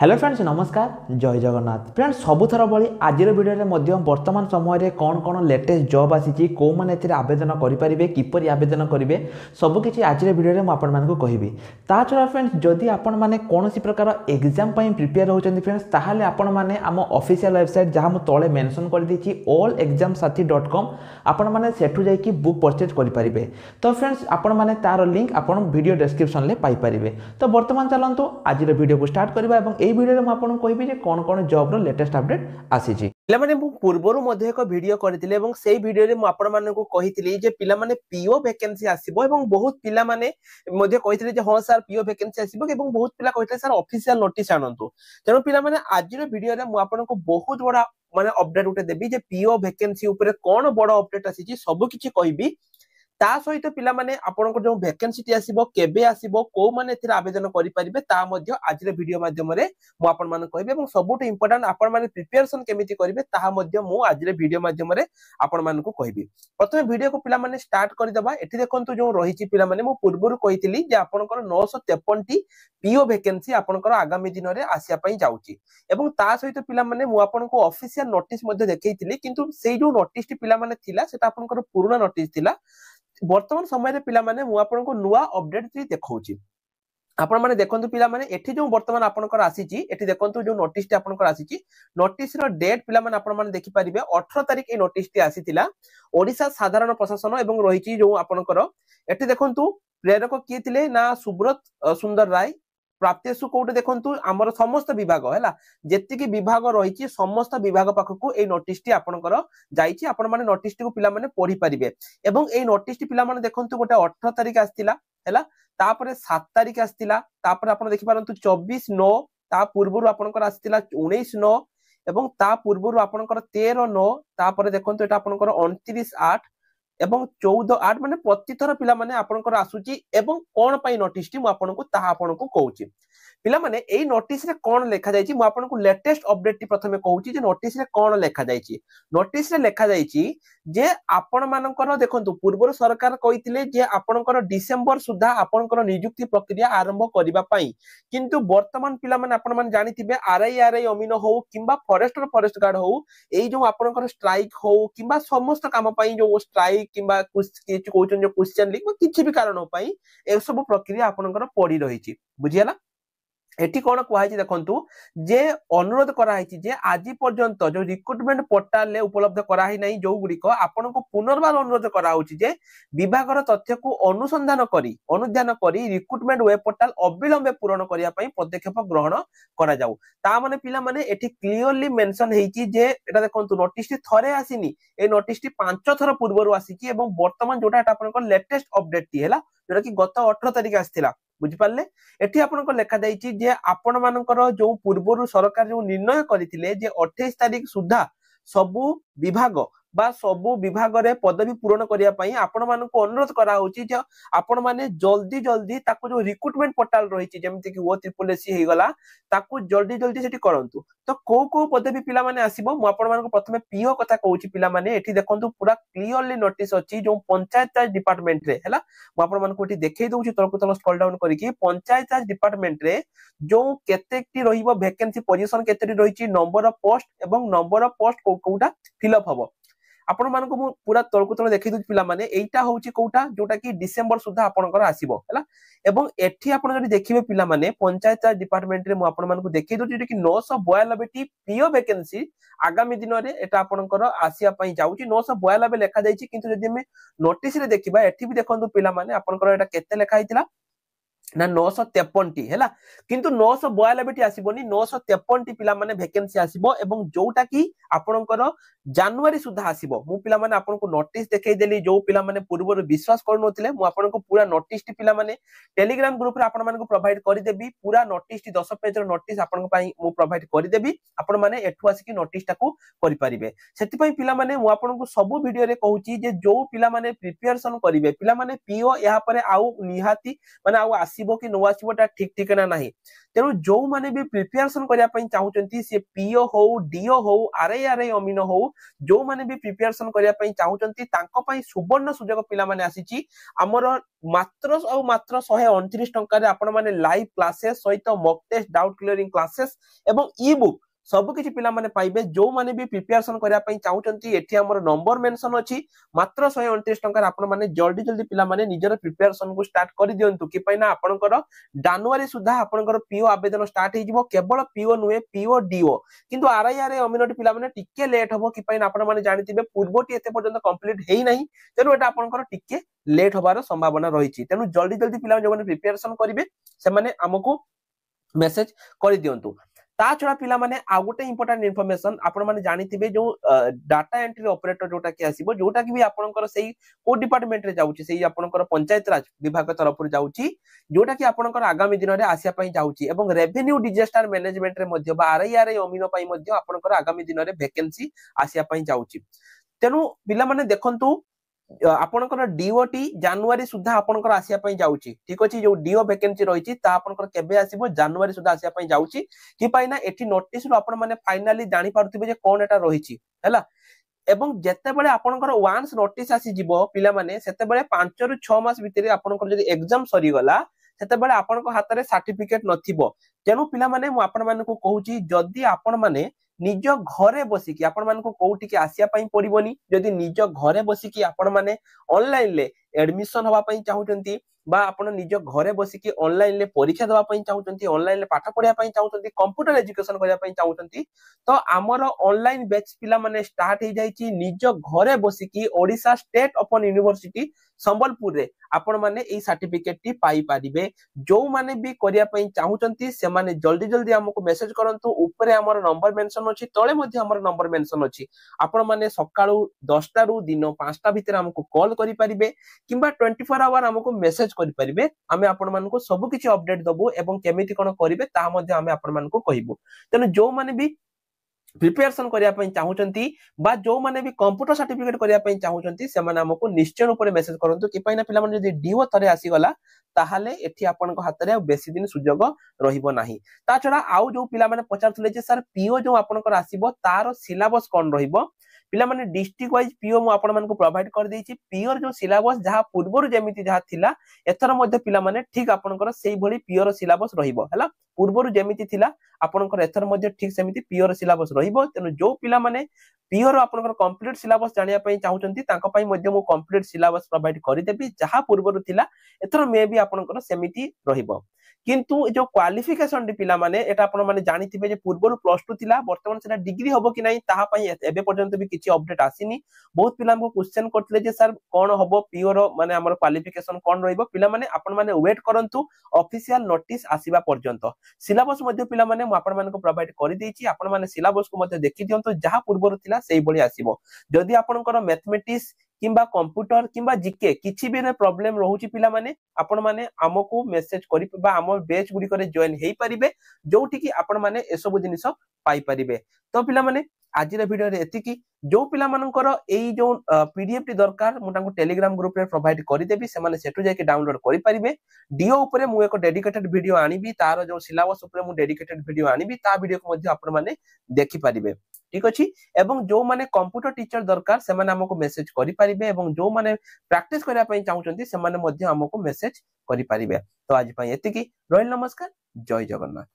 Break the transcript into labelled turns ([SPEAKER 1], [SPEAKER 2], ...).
[SPEAKER 1] Hello friends नमस्कार जय Jagannath friends सबुथर भाई आज भिडियो वर्तमान समय कौन कौन लेटेस्ट जॉब आसी कौ मैंने आवेदन करेंगे किपर आवेदन करेंगे सबकि आज भिडियो मुझे कहबी ता छड़ा फ्रेंड्स जदि आपण मैंने कौन प्रकार एग्जाम प्रिपेयर होती फ्रेंड्स ताहले आपण मैंने आम ऑफिशियल वेबसाइट जहाँ मुझे तले मेंशन कर देछि allexamsathi.com आपण मैंने सेठू जाइए बुक परचेज करेंगे। तो फ्रेंड्स आपण मैंने तार लिंक आपण वीडियो डिस्क्रिप्शन में पाइपर। तो वर्तमान चलते आज वीडियो को स्टार्ट करवा भिडियो में आपको कहबी जे कौन कौन जॉब रो लेटेस्ट अपडेट आसी छी।
[SPEAKER 2] पिला माने मु पूर्वरु मध्ये एक वीडियो करथिले एवं सेही वीडियो रे मु आपण माने को कहितली जे पिला माने पीओ वैकेंसी आसीबो एवं बहुत पिला माने मध्ये कहितले जे हां सर पीओ वैकेंसी आसीबो एवं बहुत पिला कहितले सर ऑफिशियल नोटिस आनंतु। तेनो पिला माने आज रो वीडियो रे मु आपण को बहुत बड़ा माने अपडेट उठे देबी जे पीओ वैकेंसी ऊपर कोन बड़ा अपडेट आसी छी सब किछि कहबी। ता सहित पिला माने आपनको जो वैकेंसी टी आसीबो केबे आसीबो को माने एथिरा आवेदन करि परिबे ता मध्ये आज रे वीडियो माध्यम रे मु आपन माने कहबे एवं सबुट इंपोर्टेंट आपन माने प्रिपरेशन केमिति करिवे ता मध्ये मु आज रे वीडियो माध्यम रे आपन माने को कहबी। प्रथमे वीडियो को पिला माने स्टार्ट करि दबा। एठी देखंतु जो रहिछि पिला माने मु पूर्वरु कहितली जे आपनकर 953 टी पीओ वैकेंसी आपनकर आगामी दिन रे आसिया पई जाउची एवं ता सहित पिला माने मु आपनको ऑफिशियल नोटिस मध्ये देखैतिली किंतु सेही जो नोटिस टी पिला माने थिला सेटा आपनकर पुराना नोटिस थिला। वर्तमान समय रे पिला माने मु आपनको नुवा अपडेट टी देखौची। आपण माने देखंतु पिला माने एठी जो वर्तमान आपनकर आसीची एठी देखंतु जो नोटिस टी आपनकर आसीची नोटिस रो डेट पिला माने आपण माने देखि परिबे 18 तारिख ए नोटिस टी आसीतिला ओडिसा साधारण प्रशासन एवं रहिची जो आपनकर एठी देखंतु प्रेरक किए थिले ना सुब्रत सुंदर राय प्राप्तेसु कोटे देखंतु हमर समस्त विभाग हैला जेतिकी विभाग रहिची समस्त विभाग पाखकु ए नोटिस टी आपनकर जाईची। आपण माने नोटिस टी को पिला माने पढी परिबे एवं ए नोटिस टी पिला माने देखंतु गोटे 18 तारिख आस्तिला हैला तापरे 7 तारिख आस्तिला तापरे आपण देखि पारंतु 24/9 ता पूर्वरु आपनकर आस्तिला 19/9 एवं ता पूर्वरु आपनकर 13/9 तापरे देखंतु एटा आपनकर 29/8 एवं 14/8 माने प्रतिथर पिला माने आपनकर आसुची एवं कोन पई नोटिस टी मु आपनको ता आपनको कहूची। पिला माने एई नोटिस रे कोन लेखा जाईची मु आपनको लेटेस्ट अपडेट टी प्रथमे कहूची जे नोटिस रे कोन लेखा जाईची। नोटिस रे लेखा जाईची जे आपण मानकर देखंतु पूर्वर सरकार कहितिले जे आपनकर डिसेंबर सुधा आपनकर नियुक्ति प्रक्रिया आरंभ करिबा पई किंतु वर्तमान पिला माने आपण माने जानिथिबे आरआई अमीन हो किंबा फॉरेस्ट गार्ड हो एई जो आपनकर स्ट्राइक हो किंबा समस्त काम पई जो स्ट्राइक किंबा कुछ कहउछन जो क्वेश्चन लिख किछि भी कारण पई ए सब प्रक्रिया आपनकर पड़ी रहिछि बुझियला। एठी कोन कहै देखंतु जे अनुरोध करा है जे आज पर्यंत जो रिक्रुटमेंट पोर्टल ले उपलब्ध करा है नै जो गुडी को आपनको पुनर्बार अनुरोध करा होछि जे विभागर तथ्य को अनुसंधान करी अनुध्यान करी रिक्रुटमेंट वेब पोर्टल अविलंबे पूर्ण करिया पई पदक्षेप ग्रहण करा जाऊ। ता माने पिला माने एठी क्लियरली मेंशन हेछि जे एटा देखंतु नोटिस टी थरे आसीनी ए नोटिस टी 5 थर पूर्वरु आसीची एवं वर्तमान जोटा एटा आपनको लेटेस्ट अपडेट टी हैला जोटा कि गत 18 तारिख आस्थिला बुझि पाले। एठी आपनको लेखा जाईची जे आपण मानकर जो पूर्वरु सरकार जो निर्णय करिथिले जे 28 तारिख सुधा सबु विभाग बा सबु विभाग रे पदवी पूर्ण करिया पई आपण मानको अनुरोध करा होची जे आपण माने जल्दी ताको जो रिक्रुटमेंट पोर्टल रहिची जेमति कि ओ ट्रिपल एससी हे गला ताको जल्दी सेठी करंतु। तो को पदवी पिला माने आसीबो मु आपण मानको प्रथमे पीओ कथा कहूची पिला माने एठी देखंतु पूरा क्लियरली नोटिस अछि जो पंचायत राज डिपार्टमेंट रे हैला मु आपण मानको एठी देखै दउची तलकु तल स्क्रॉल डाउन करिकि पंचायत राज डिपार्टमेंट रे जो केतेटी रहिबो वैकेंसी पोजीशन केतेटी रहिची नंबर ऑफ पोस्ट एवं नंबर ऑफ पोस्ट कोउटा फिल अप हबो आपण मानको मु पूरा तलकु तल देखै दउची पिला माने एटा होउची कोउटा जोटा कि डिसेंबर सुधा आपनकर आसीबो हैला एवं एठी आपण जदि देखिबे पिला माने पंचायत राज डिपार्टमेंट रे मु आपण मानको देखै दउची जे कि 992 टी पीओ वैकेंसी आगामी दिन रे एटा आपनकर आसिया पई जाउची 992 लेखा जाईची किंतु जदि हम नोटिस रे देखिबा एठी भी देखंतु पिला माने आपनकर एटा केते लेखा हितला ना 953 टी हैला किंतु 992 टी आसीबोनी 953 टी पिला माने वैकेंसी आसीबो एवं जोटा कि आपनकर जनवरी सुधा आसीबो। मु पिला माने आपनको नोटिस देखै देली जो पिला माने पूर्वर विश्वास कर नथिले मु आपनको पूरा नोटिस टी पिला माने टेलीग्राम ग्रुप रे आपण मानको प्रोवाइड करि देबी पूरा नोटिस टी 10 पेज रो नोटिस आपनको पई मु प्रोवाइड करि देबी आपण माने एठु आसी कि नोटिस टाको करि परिबे। सेति पई पिला माने मु आपनको सब वीडियो रे कहूची जे जो पिला माने प्रिपरेशन करिवे पिला माने पीओ या परे आउ निहाती माने आउ आसीबो कि नो आसीबोटा ठीक ठिकाना नाही तेणु जो माने भी प्रिपरेशन करिया पई चाहुचंती से पीओ हो डीओ हो आरआई अमीनो हो जो माने भी प्रिपरेशन करिया पई चाहुचंती तांको पई सुवर्ण सुजोग पिला माने आसीची हमर मात्र और मात्र 129 टंका रे आपण माने लाइव क्लासेस सहित mock test doubt clearing classes एवं ई बुक सब किछि पिला माने पाइबे जो माने भी प्रिपरेशन करिया पई चाहुचंती एठी हमर नंबर मेंशन अछि मात्र 129 टंका आपण माने जल्दी जल्दी पिला माने निजर प्रिपरेशन को स्टार्ट कर दियंतु कि पई ना आपनकर जनवरी सुधा आपनकर पीओ आवेदन स्टार्ट हे जिवो केवल पीओ नुए पीओ डीओ किंतु आरआई अमिनोटी पिला माने टिके लेट हबो कि पई ना आपण माने जानिथिबे पूर्वटी एते पर्यंत कंप्लीट हेई नाही तेनु एटा आपनकर टिके लेट होबार संभावना रहिछि तेनु जल्दी जल्दी पिला जो माने प्रिपरेशन करिवे से माने हमकु मेसेज कर दियंतु ता छड़ा पिला माने आ गोटे इंपोर्टेंट इन्फॉर्मेशन आपण माने जानिथिबे जो डाटा एंट्री ऑपरेटर जोटा कि आसीबो जोटा कि भी आपनकर सेही को डिपार्टमेंट रे जाउची सेही आपनकर पंचायत राज विभाग तरफ रे जाउची जोटा कि आपनकर आगामी दिन रे आसिया पई जाउची एवं रेवेन्यू डिजास्टर मैनेजमेंट रे मध्ये बा आरआई अमीनो पई मध्ये आपनकर आगामी दिन रे वैकेंसी आसिया पई जाउची तेनु पिला माने देखंतु आपनकर डीओटी जनवरी सुधा आपनकर आसिया पई जाउची ठीक अछि जो डीओ वैकेंसी रहिची ता आपनकर केबे आसीबो जनवरी सुधा आसिया पई जाउची कि पई ना एठी नोटिस रो आपण माने फाइनली जानि पारुथिबे जे कोन एटा रहिची हैला एवं जेते बेले आपनकर वांस नोटिस आसी जिवो पिला माने सेते बेले 5 रु 6 मास भितरे आपनकर जदी एग्जाम सरी गला सेते बेले आपनकर हाथ रे सर्टिफिकेट नथिबो तेनु पिला माने मु आपण माने को कहूची जदी आपण माने निज घरे बसिकी आपण मानको कोउठी के आसिया पई पड़िबोनी जदी निज घरे बसिकी आपण माने ऑनलाइन ले एडमिशन हवा पई चाहुचंती बा आपण निज घरे बसिकी ऑनलाइन ले परीक्षा देवा पई चाहुचंती ऑनलाइन ले पाठ पढिया पई चाहुचंती कंप्यूटर एजुकेशन करिया पई चाहुचंती तो हमर ऑनलाइन बैच पिला माने स्टार्ट हे जाईची निज घरे बसिकी Odisha State Open University Sambalpur रे आपण माने ए सर्टिफिकेट टी पाई पारिबे जो माने भी करिया पई चाहुचंती से माने जल्दी जल्दी हमको मेसेज करंतु ऊपरे हमर नंबर मेंशन अछि तळे मध्ये हमर नंबर मेंशन अछि आपण माने सकाळू 10 टा रु दिन 5 टा भितर हमको कॉल करि परिबे किंबा 24 आवर हमको मेसेज करि परिबे हमें आपण मानको सब किछि अपडेट दबो एवं केमिति कोन करिवे ता मध्ये हमें आपण मानको कहिबो तेनु जो माने भी प्रिपरेशन करिया पई चाहुचंती बा जो माने भी कंप्यूटर सर्टिफिकेट करिया पई चाहुचंती से माने हमको निश्चय ऊपर मेसेज करंतु कि पई ना पिला माने जदी डीओ थरे आसी गला ताहाले एठी आपन को हाथ रे बेसी दिन सुजोग रहिबो नाही ता छडा आउ जो पिला माने पचारथले जे सर पीओ जो आपन को आसीबो तार सिलेबस कोन रहिबो पिला माने डिस्ट्रिक्ट वाइज पीओ मु आपण मानको प्रोवाइड कर देछि पीओ जो सिलेबस जहा पूर्वरु जेमिति जहा थिला एथर मध्ये पिला माने ठीक आपनकर सेही भली पीओ रो सिलेबस रहिबो हला पूर्वरु जेमिति थिला आपनकर एथर मध्ये ठीक सेमिति पीओ रो सिलेबस रहिबो तेनु जो पिला माने पीओ रो आपनकर कंप्लीट सिलेबस जानिया पई चाहुचंती तांको पई मध्ये मु कंप्लीट सिलेबस प्रोवाइड करि देबी जहा पूर्वरु थिला एथर मे भी आपनकर सेमिति रहिबो किंतु जो क्वालिफिकेशन डी पिला माने एटा आपण माने जानिथिबे जे पूर्वरु +2 थिला वर्तमान सेटा डिग्री हबो कि नाही ताहा पई एबे पर्यंत भी किछि अपडेट आसीनी बहुत पिला हमको क्वेश्चन करथले जे सर कोन हबो पीओ रो माने हमर क्वालिफिकेशन कोन रहिबो पिला माने आपण माने वेट करंतु ऑफिशियल नोटिस आसीबा पर्यंत सिलेबस मध्ये पिला माने मु आपण माने को प्रोवाइड करि देछि आपण माने सिलेबस को मध्ये देखि दियंतो जहा पूर्वरु थिला सेही बळी आसीबो जदी आपनकर मैथमेटिक्स किंबा कंप्यूटर किंबा जीके किछि भी रे प्रॉब्लम रहउची पिला माने आपण माने हमको मेसेज करि बा हमर बैच गुडी करे जॉइन हेई परिबे जोठी कि आपण माने एसबु जिनिस पाई परिबे तो पिला माने आज रे वीडियो रे एतिकी जो पिला मानकर एई जो पीडीएफ टी दरकार मु तांको टेलीग्राम ग्रुप रे प्रोवाइड करि देबी से माने सेटु जाके डाउनलोड करि परिबे डीओ ऊपर मु एको डेडिकेटेड वीडियो आनिबी तार जो सिलेबस ऊपर मु डेडिकेटेड वीडियो आनिबी ता वीडियो को मध्ये आपण माने देखि परिबे ठीक अछि एवं जो माने कंप्यूटर टीचर दरकार से माने हमको मेसेज करि परिबे एवं जो माने प्रैक्टिस करिया पई चाहुचंती से माने मध्ये हमको मेसेज करि परिबे तो आज पई एतिकी रोयल नमस्कार जय जगन्नाथ।